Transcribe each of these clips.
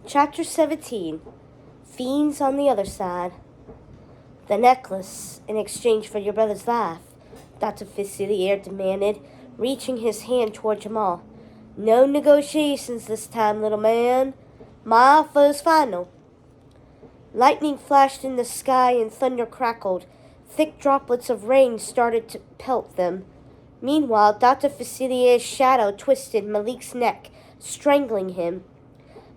Chapter 17. Fiends on the other side. The necklace, in exchange for your brother's life, Dr. Facilier demanded, reaching his hand toward Jamal. No negotiations this time, little man. My offer is final. Lightning flashed in the sky and thunder crackled. Thick droplets of rain started to pelt them. Meanwhile, Dr. Facilier's shadow twisted Malik's neck, strangling him.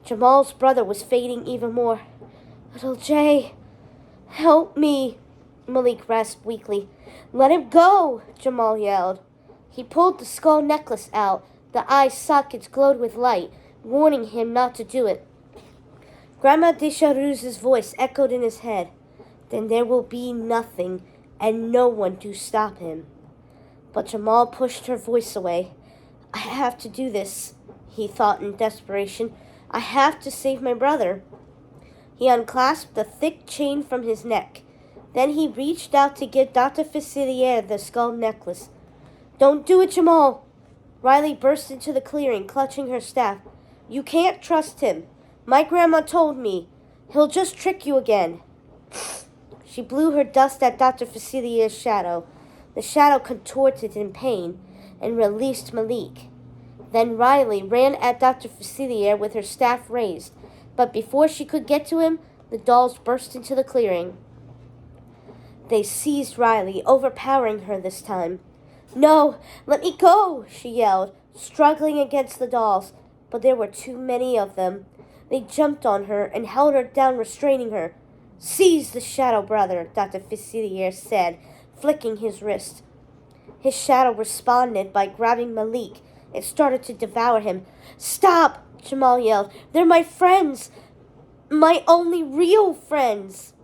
Jamal's brother was fading even more. Little Jay, help me, Malik rasped weakly. Let him go, Jamal yelled. He pulled the skull necklace out. The eye sockets glowed with light, warning him not to do it. Grandma Deschareux's voice echoed in his head. Then there will be nothing and no one to stop him. But Jamal pushed her voice away. I have to do this, he thought in desperation. I have to save my brother. He unclasped the thick chain from his neck. Then he reached out to give Dr. Facilier the skull necklace. Don't do it, Jamal. Riley burst into the clearing, clutching her staff. You can't trust him. My grandma told me. He'll just trick you again. She blew her dust at Dr. Facilier's shadow. The shadow contorted in pain and released Malik. Then Riley ran at Dr. Facilier with her staff raised, but before she could get to him, the dolls burst into the clearing. They seized Riley, overpowering her this time. No, let me go, she yelled, struggling against the dolls, but there were too many of them. They jumped on her and held her down, restraining her. Seize the shadow, brother, Dr. Facilier said, flicking his wrist. His shadow responded by grabbing Malik. It started to devour him. Stop, Jamal yelled. They're my friends. My only real friends.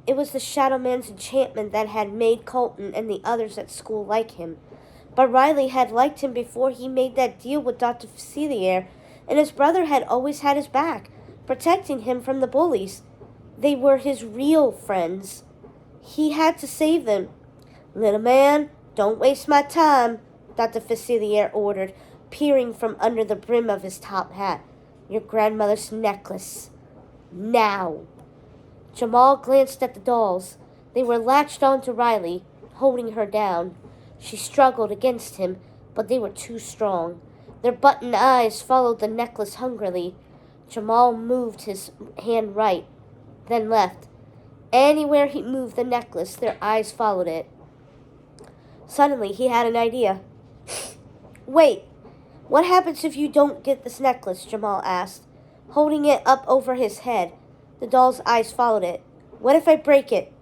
It was the Shadow Man's enchantment that had made Colton and the others at school like him. But Riley had liked him before he made that deal with Dr. Facilier, and his brother had always had his back, protecting him from the bullies. They were his real friends. He had to save them. Little man, don't waste my time, Dr. Facilier ordered, peering from under the brim of his top hat. Your grandmother's necklace. Now. Jamal glanced at the dolls. They were latched onto Riley, holding her down. She struggled against him, but they were too strong. Their button eyes followed the necklace hungrily. Jamal moved his hand right, then left. Anywhere he moved the necklace, their eyes followed it. Suddenly, he had an idea. Wait, what happens if you don't get this necklace? Jamal asked, holding it up over his head. The doll's eyes followed it. What if I break it?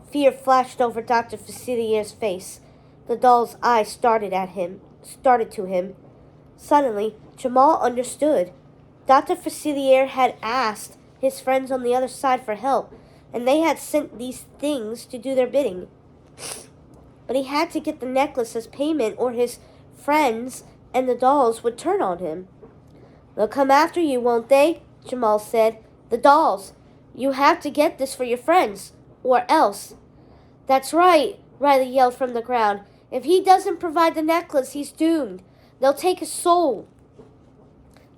Fear flashed over Dr. Facilier's face. The doll's eyes started to him. Suddenly, Jamal understood. Dr. Facilier had asked his friends on the other side for help, and they had sent these things to do their bidding. But he had to get the necklace as payment, or his friends and the dolls would turn on him. They'll come after you, won't they? Jamal said. The dolls. You have to get this for your friends, or else. That's right, Riley yelled from the ground. If he doesn't provide the necklace, he's doomed. They'll take his soul.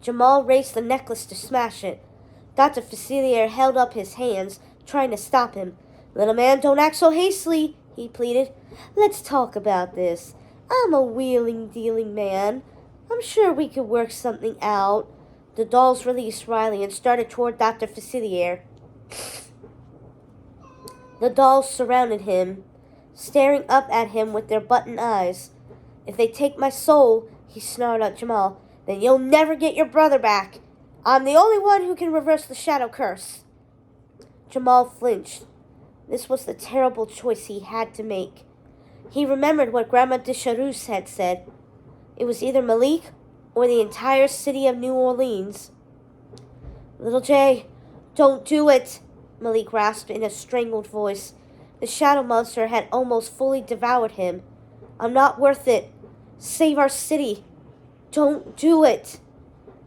Jamal raised the necklace to smash it. Dr. Facilier held up his hands, trying to stop him. Little man, don't act so hastily, he pleaded. Let's talk about this. I'm a wheeling-dealing man. I'm sure we could work something out. The dolls released Riley and started toward Dr. Facilier. The dolls surrounded him, staring up at him with their button eyes. If they take my soul, he snarled at Jamal, then you'll never get your brother back. I'm the only one who can reverse the shadow curse. Jamal flinched. This was the terrible choice he had to make. He remembered what Grandma Deschareux had said. It was either Malik or the entire city of New Orleans. Little Jay, don't do it, Malik rasped in a strangled voice. The shadow monster had almost fully devoured him. I'm not worth it. Save our city. Don't do it.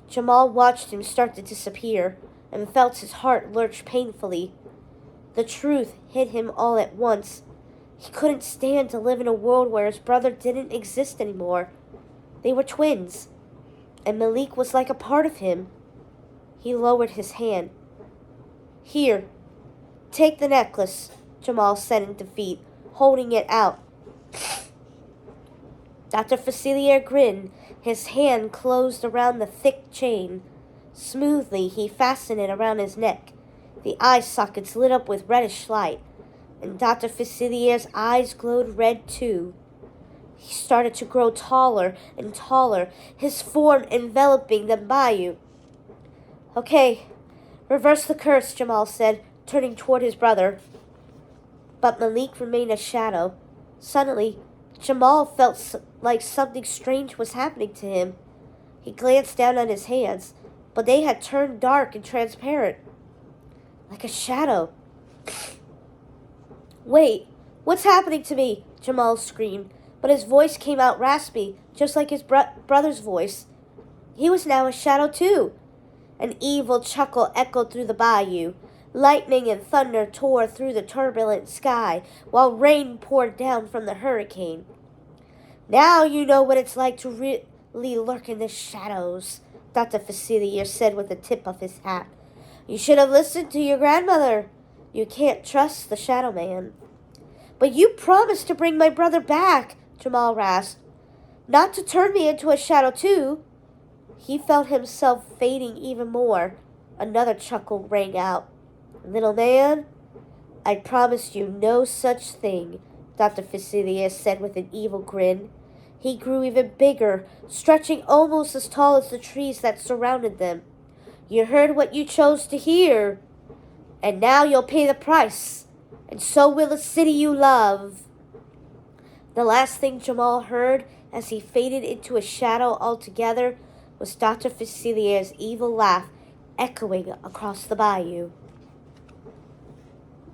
Jamal watched him start to disappear and felt his heart lurch painfully. The truth hit him all at once. He couldn't stand to live in a world where his brother didn't exist anymore. They were twins, and Malik was like a part of him. He lowered his hand. Here, take the necklace, Jamal said in defeat, holding it out. Dr. Facilier grinned. His hand closed around the thick chain. Smoothly, he fastened it around his neck. The eye sockets lit up with reddish light, and Dr. Facilier's eyes glowed red too. He started to grow taller and taller, his form enveloping the bayou. Okay, reverse the curse, Jamal said, turning toward his brother. But Malik remained a shadow. Suddenly, Jamal felt like something strange was happening to him. He glanced down at his hands, but they had turned dark and transparent, like a shadow. Wait, what's happening to me? Jamal screamed, but his voice came out raspy, just like his brother's voice. He was now a shadow too. An evil chuckle echoed through the bayou. Lightning and thunder tore through the turbulent sky, while rain poured down from the hurricane. Now you know what it's like to really lurk in the shadows, Dr. Facilier said with the tip of his hat. You should have listened to your grandmother. You can't trust the shadow man. But you promised to bring my brother back, Jamal rasped. Not to turn me into a shadow too. He felt himself fading even more. Another chuckle rang out. Little man, I promised you no such thing, Dr. Facilier said with an evil grin. He grew even bigger, stretching almost as tall as the trees that surrounded them. You heard what you chose to hear, and now you'll pay the price, and so will the city you love. The last thing Jamal heard as he faded into a shadow altogether was Dr. Facilier's evil laugh echoing across the bayou.